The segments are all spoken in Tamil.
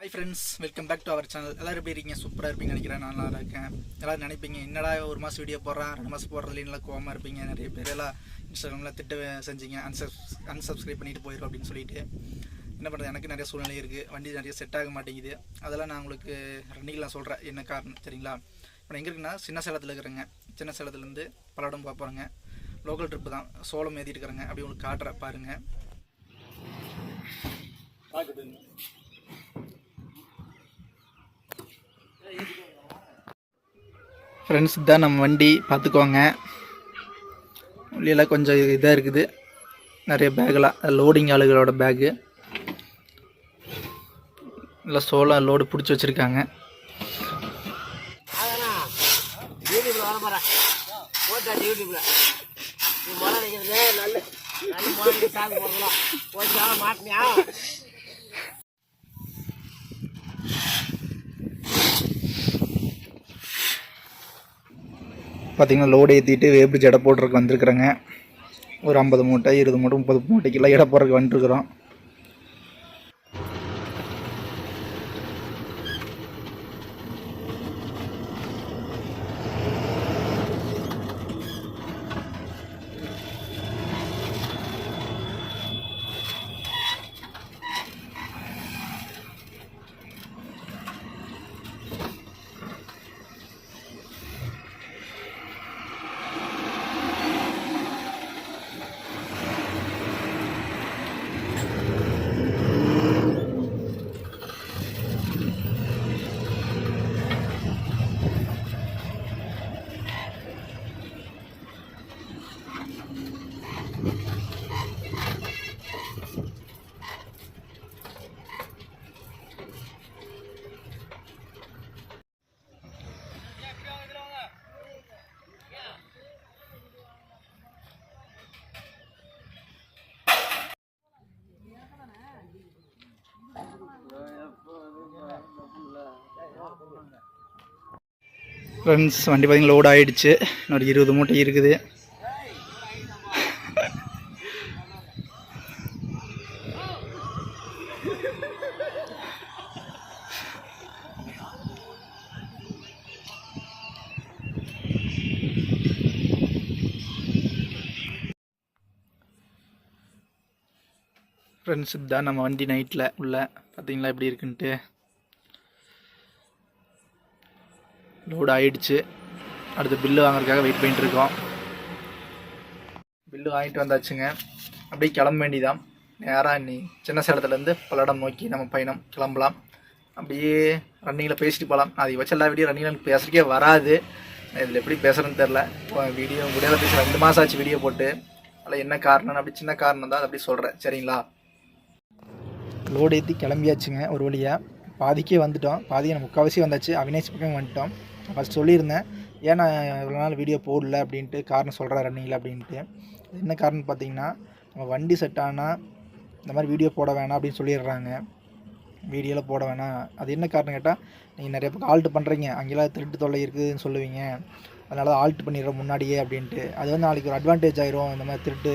Hi friends, welcome back to our channel. எல்லோரும் எப்படி இருக்கீங்க? சூப்பராக இருப்பீங்க நினைக்கிறேன். நான் நல்லா இருக்கேன். எல்லோரும் நினைப்பீங்க, என்னடா ஒரு மாதம் வீடியோ போடுறேன், 2 மாதம் போடுறதுல நல்லா கோவமாக இருப்பீங்க. நிறைய பேர் எல்லாம் இன்ஸ்டாகிராமில் திட்டு செஞ்சீங்க, அன்சப்ஸ்கிரைப் பண்ணிட்டு போயிடும் அப்படின்னு சொல்லிட்டு. என்ன பண்ணுறது, எனக்கு நிறைய சூழ்நிலை இருக்குது. வண்டி நிறைய செட் ஆக மாட்டேங்குது. அதெல்லாம் நான் உங்களுக்கு ரன்னிங்லாம் சொல்கிறேன் என்ன காரணம் சரிங்களா. இப்போ நான் எங்கே இருக்குன்னா சின்ன சேலத்தில் இருக்கிறேங்க. சின்ன சேலத்துலேருந்து பல்லடம் போகிறேங்க. லோக்கல் ட்ரிப்பு தான், சோளம் ஏற்றிட்டு இருக்கிறேங்க. அப்படி உங்களுக்கு காட்டுறேன் பாருங்கள். ஃப்ரெண்ட்ஸ், தான் நம்ம வண்டி பார்த்துக்கோங்க. உள்ளியெல்லாம் கொஞ்சம் இதாக இருக்குது, நிறைய பேக்கெலாம் லோடிங் ஆளுகளோட பேக்கு எல்லாம் சோளம் லோடு பிடிச்சி வச்சுருக்காங்க. பார்த்திங்கன்னா லோடு ஏற்றிட்டு வேப்பிச்சு எடை போடுறதுக்கு வந்துருக்குறேங்க. ஒரு 50 மூட்டை 20 மூட்டை 30 மூட்டைக்கெல்லாம் எடை போடுறதுக்கு வந்துட்டுருக்குறோம். ஃப்ரெண்ட்ஸ், வண்டி பார்த்திங்கன்னா லோட் ஆகிடுச்சு. இன்னொரு 20 மூட்டை இருக்குது. ஃப்ரெண்ட்ஸ், இதுதான் நம்ம வண்டி நைட்டில் உள்ள பார்த்திங்களா எப்படி இருக்குன்ட்டு. லோடு ஆகிடுச்சு. அடுத்து பில்லு வாங்குறதுக்காக வெயிட் பண்ணிட்டுருக்கோம். பில்லு வாங்கிட்டு வந்தாச்சுங்க. அப்படியே கிளம்ப வேண்டியதான். நேராக இன்னி சின்ன சேலத்துலேருந்து பல்லடம் நோக்கி நம்ம பயணம் கிளம்பலாம். அப்படியே ரன்னிங்கில் பேசிட்டு போகலாம். அதிகபட்சம் எல்லா வீடியோ ரன்னிங்கில் எனக்கு பேசுகிறக்கே வராது. இதில் எப்படி பேசுகிறேன்னு தெரில. இப்போ வீடியோ முடியாத பேச 2 மாதம் ஆச்சு வீடியோ போட்டு. அதில் என்ன காரணம், அப்படி சின்ன காரணம் தான், அப்படி சொல்கிறேன் சரிங்களா. லோடு ஏற்றி கிளம்பியாச்சுங்க. ஒரு வழியாக பாதிக்கே வந்துட்டோம். பாதியை நம்ம முக்கால்வாசி வந்தாச்சு. அவினாஷ் பக்கம் வந்துட்டோம். ஃபஸ்ட் சொல்லியிருந்தேன், ஏன்னா இவ்வளோ நாள் வீடியோ போடல அப்படின்ட்டு காரணம் சொல்கிறேன் ரன்னிங்கில் அப்படின்ட்டு. என்ன காரணம் பார்த்தீங்கன்னா, நம்ம வண்டி செட் ஆனால் இந்த மாதிரி வீடியோ போட வேணாம் அப்படின்னு சொல்லிடுறாங்க. வீடியோவில் போட வேணாம். அது என்ன காரணம் கேட்டால், நீங்கள் நிறைய பக்கம் ஆல்ட்டு பண்ணுறீங்க, அங்கெல்லாம் திருட்டு தொல்லை இருக்குதுன்னு சொல்லுவீங்க, அதனால தான் ஆல்ட்டு பண்ணிடுறோம் முன்னாடியே அப்படின்ட்டு. அது வந்து நாளைக்கு ஒரு அட்வான்டேஜ் ஆயிரும் இந்த மாதிரி திருட்டு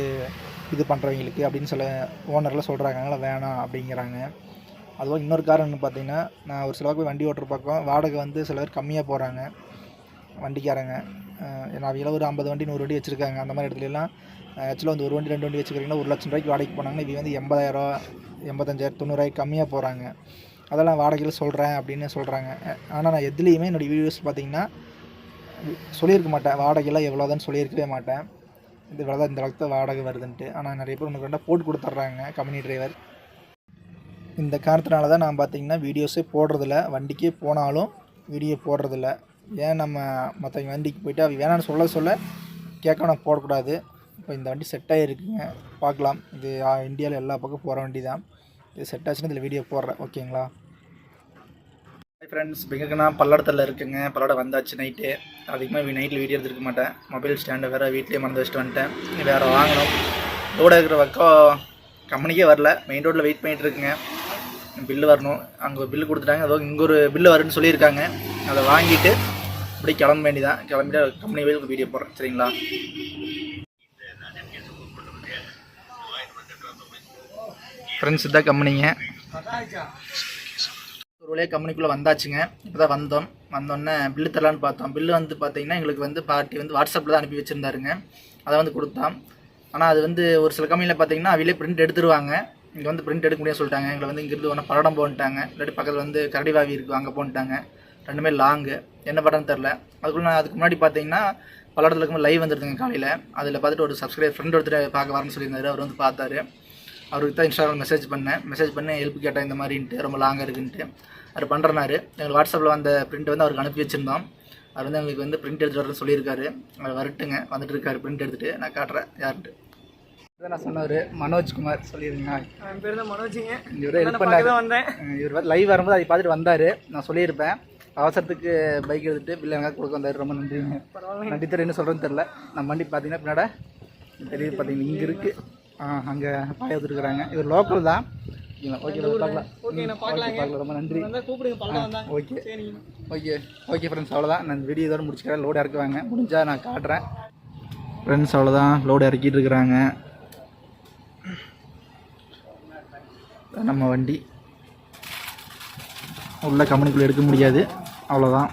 இது பண்ணுறவங்களுக்கு அப்படின்னு சொல்ல ஓனர்லாம் சொல்கிறாங்க. அதனால் வேணாம் அப்படிங்கிறாங்க. அதுவும் இன்னொரு காரணம்னு பார்த்தீங்கன்னா, நான் ஒரு சில பக்கம் வண்டி ஓட்டுற பக்கம் வாடகை வந்து சில பேர் கம்மியாக போகிறாங்க வண்டிக்காரங்க. நான் அவையில் ஒரு 50 வண்டி 100 வண்டி வச்சுருக்காங்க. அந்த மாதிரி இடத்துலலாம் ஆக்சுவலாக வந்து ஒரு வண்டி 2 வண்டி வச்சுக்கிறீங்கன்னா 1,00,000 ரூபாய்க்கு வாடகைக்கு போனாங்கன்னா இவங்க வந்து 80,000 85,000 90,000 கம்மியாக போகிறாங்க. அதெல்லாம் வாடகையில் சொல்கிறேன் அப்படின்னு சொல்கிறாங்க. ஆனால் நான் எதுலேயுமே என்னுடைய வீடியோஸ் பார்த்திங்கன்னா சொல்லியிருக்க மாட்டேன். வாடகைலாம் எவ்வளோதான்னு சொல்லியிருக்கவே மாட்டேன். இது இவ்வளோ தான், இந்த அளவுக்கு வாடகை வருதுன்ட்டு. ஆனால் நிறைய பேர் உனக்கு ரெண்டாக போட்டு கொடுத்துட்றாங்க கம்பெனி டிரைவர். இந்த காரணத்தினால தான் நான் பார்த்திங்கன்னா வீடியோஸே போடுறதில்ல. வண்டிக்கே போனாலும் வீடியோ போடுறதில்ல. ஏன் நம்ம மற்றவங்க வண்டிக்கு போய்ட்டு அவங்க வேணான்னு சொல்ல கேட்க நான் போடக்கூடாது. இப்போ இந்த வண்டி செட் ஆகிருக்குங்க, பார்க்கலாம். இது இந்தியாவில் எல்லா பக்கம் போகிற வண்டி தான். இது செட் ஆச்சுன்னா இதில் வீடியோ போடுறேன், ஓகேங்களா. ஹாய் ஃப்ரெண்ட்ஸ், பிங்கக்கண்ணா பல்லடத்தில் இருக்குங்க. பல்லடம் வந்தாச்சு நைட்டு. அதிகமாக நைட்டில் வீடியோ எடுத்துருக்க மாட்டேன். மொபைல் ஸ்டாண்டை வேறு வீட்லேயே மறந்து வச்சுட்டு வந்துட்டேன். வேறு வாங்கணும். லோடாக இருக்கிற பக்கம் கம்பெனிக்கே வரல. மெயின் ரோட்டில் வெயிட் பண்ணிகிட்டு இருக்குங்க. பில்லு வரணும். அங்கே பில்லு கொடுத்துட்டாங்க. அதோ இங்கே ஒரு பில்லு வருன்னு சொல்லியிருக்காங்க. அதை வாங்கிட்டு அப்படியே கிளம்ப வேண்டியதான். கிளம்பிட்டு கம்பெனி வரைக்கும் வீடியோ போடுறேன் சரிங்களா. ஃப்ரெண்ட்ஸ், இதான் கம்பெனிங்க. வழியாக கம்பெனிக்குள்ளே வந்தாச்சுங்க. இப்போ தான் வந்தோடனே பில்லு தரலான்னு பார்த்தோம். பில்லு வந்து பார்த்தீங்கன்னா எங்களுக்கு வந்து பார்ட்டி வந்து வாட்ஸ்அப்பில் தான் அனுப்பி வச்சுருந்தாருங்க. அதை வந்து கொடுத்தோம். ஆனால் அது வந்து ஒரு சில கம்பெனியில் பார்த்தீங்கன்னா அவிலே பிரிண்ட் எடுத்துருவாங்க. இங்கே வந்து பிரிண்ட் எடுக்க முடியாது சொல்லிட்டாங்க. எங்களை வந்து இங்கேருந்து ஒன்று பல்லடம் போன்ட்டாங்க, இல்லாட்டி பக்கத்தில் வந்து கரடிவாவி இருக்குது அங்கே போன்ட்டாங்க. ரெண்டுமே லாங்கு, என்ன படம்னு தெரில. அதுக்கு முன்னாடி பார்த்தீங்கன்னா பல்லடத்தில் இருக்கும்போது லைவ் வந்துருந்துங்க காலையில். அதில் பார்த்துட்டு ஒரு சப்ஸ்கிரைப் ஃப்ரெண்ட் ஒருத்தர் பார்க்க வரேன்னு சொல்லியிருந்தாரு. அவர் வந்து பார்த்தாரு. அவருக்கு தான் இன்ஸ்டாகிராம் மெசேஜ் பண்ணி ஹெல்ப் கேட்டேன் இந்த மாதிரின்ட்டு, ரொம்ப லாங்காக இருக்குன்ட்டு. அவர் பண்ணுறனாரு. எங்களுக்கு வாட்ஸ்அப்பில் வந்த பிரிண்ட் வந்து அவருக்கு அனுப்பி வச்சுருந்தோம். அவர் வந்து எங்களுக்கு வந்து பிரிண்ட் எடுத்துகிட்டு வரேன்னு சொல்லியிருக்காரு. அவர் வரட்டுங்க, வந்துட்டு இருக்காரு பிரிண்ட் எடுத்துகிட்டு. நான் காட்டுறேன் யாருன்ட்டு. இதான் நான் சொன்னவர் மனோஜ்குமார் சொல்லியிருந்தேங்க. என் பேர் தான் மனோஜிங்க. இவர் ஹெல்ப் பண்ணாரு. இவர் லைவ் வரும்போது அதை பார்த்துட்டு வந்தார். நான் சொல்லியிருப்பேன். அவசரத்துக்கு பைக் எடுத்துகிட்டு பில்லு எனக்கு கொடுக்க வந்தார். ரொம்ப நன்றிங்க. நன்றி தர என்ன சொல்கிறேன்னு தெரில. நம்ம வண்டி பார்த்தீங்கன்னா பின்னாட தெரியுது பார்த்தீங்கன்னா இங்கே இருக்குது. அங்கே பாய வந்துருக்குறாங்க. இவர் லோக்கல் தான். ஓகே பார்க்கலாம். ரொம்ப நன்றி. ஓகே ஃப்ரெண்ட்ஸ், அவ்வளோதான். நான் வீடியோ இதோட முடிச்சுக்கிறேன். லோடு இறக்குவாங்க, முடிஞ்சால் நான் காட்டுறேன் ஃப்ரெண்ட்ஸ். அவ்வளோதான், லோடு இறக்கிட்டு இருக்கிறாங்க. நம்ம வண்டி உள்ள கம்பெனிக்குள்ளே எடுக்க முடியாது, அவ்வளோதான்.